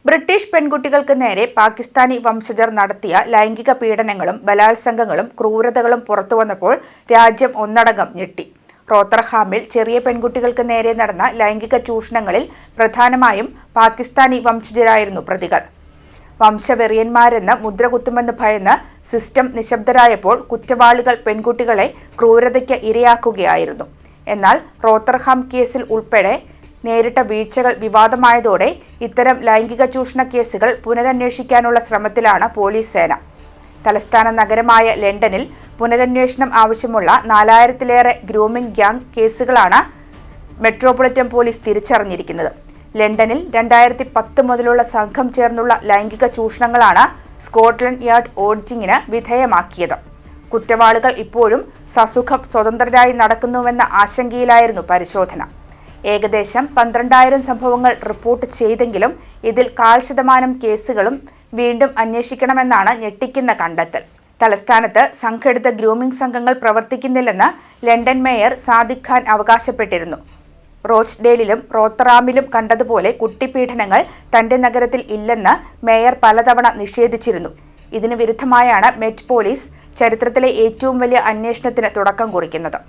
British പെൺകുട്ടികൾക്ക് നേരെ പാകിസ്ഥാനി വംശജർ നടത്തിയ ലൈംഗിക പീഡനങ്ങളും ബലാത്സംഗങ്ങളും ക്രൂരതകളും പുറത്തുവന്നപ്പോൾ രാജ്യം ഒന്നടങ്കം ഞെട്ടി. റോത്തർഹാമിൽ ചെറിയ പെൺകുട്ടികൾക്ക് നേരെ നടന്ന ലൈംഗിക ചൂഷണങ്ങളിൽ പ്രധാനമായും പാകിസ്ഥാനി വംശജരായിരുന്നു പ്രതികൾ. വംശവെറിയന്മാരെന്ന് മുദ്രകുത്തുമെന്ന് ഭയന്ന് സിസ്റ്റം നിശബ്ദരായപ്പോൾ കുറ്റവാളികൾ പെൺകുട്ടികളെ ക്രൂരതയ്ക്ക് ഇരയാക്കുകയായിരുന്നു. എന്നാൽ റോത്തർഹാം കേസിൽ ഉൾപ്പെടെ നേരിട്ട വീഴ്ചകൾ വിവാദമായതോടെ ഇത്തരം ലൈംഗിക ചൂഷണ കേസുകൾ പുനരന്വേഷിക്കാനുള്ള ശ്രമത്തിലാണ് പോലീസ് സേന. തലസ്ഥാന നഗരമായ ലണ്ടനിൽ പുനരന്വേഷണം ആവശ്യമുള്ള 4000-ലേറെ ഗ്രൂമിംഗ് ഗ്യാങ് കേസുകളാണ് മെട്രോപൊളിറ്റൻ പോലീസ് തിരിച്ചറിഞ്ഞിരിക്കുന്നത്. ലണ്ടനിൽ 2010 മുതലുള്ള സംഘം ചേർന്നുള്ള ലൈംഗിക ചൂഷണങ്ങളാണ് സ്കോട്ട്ലൻഡ് യാർഡ് ഓഡിറ്റിംഗിന് വിധേയമാക്കിയത്. കുറ്റവാളികൾ ഇപ്പോഴും സസുഖം സ്വതന്ത്രരായി നടക്കുന്നുവെന്ന ആശങ്കയിലായിരുന്നു പരിശോധന. ഏകദേശം 12,000 സംഭവങ്ങൾ റിപ്പോർട്ട് ചെയ്തെങ്കിലും ഇതിൽ 1/4% കേസുകളും വീണ്ടും അന്വേഷിക്കണമെന്നാണ് ഞെട്ടിക്കുന്ന കണ്ടെത്തൽ. തലസ്ഥാനത്ത് സംഘടിത ഗ്രൂമിംഗ് സംഘങ്ങൾ പ്രവർത്തിക്കുന്നില്ലെന്ന് ലണ്ടൻ മേയർ സാദിഖ് ഖാൻ അവകാശപ്പെട്ടിരുന്നു. റോച്ച്ഡേലിലും റോത്തറാമിലും കണ്ടതുപോലെ കുട്ടിപീഡനങ്ങൾ തന്റെ നഗരത്തിൽ ഇല്ലെന്ന് മേയർ പലതവണ നിഷേധിച്ചിരുന്നു. ഇതിന് വിരുദ്ധമായാണ് മെറ്റ് പോലീസ് ചരിത്രത്തിലെ ഏറ്റവും വലിയ അന്വേഷണത്തിന് തുടക്കം കുറിക്കുന്നത്.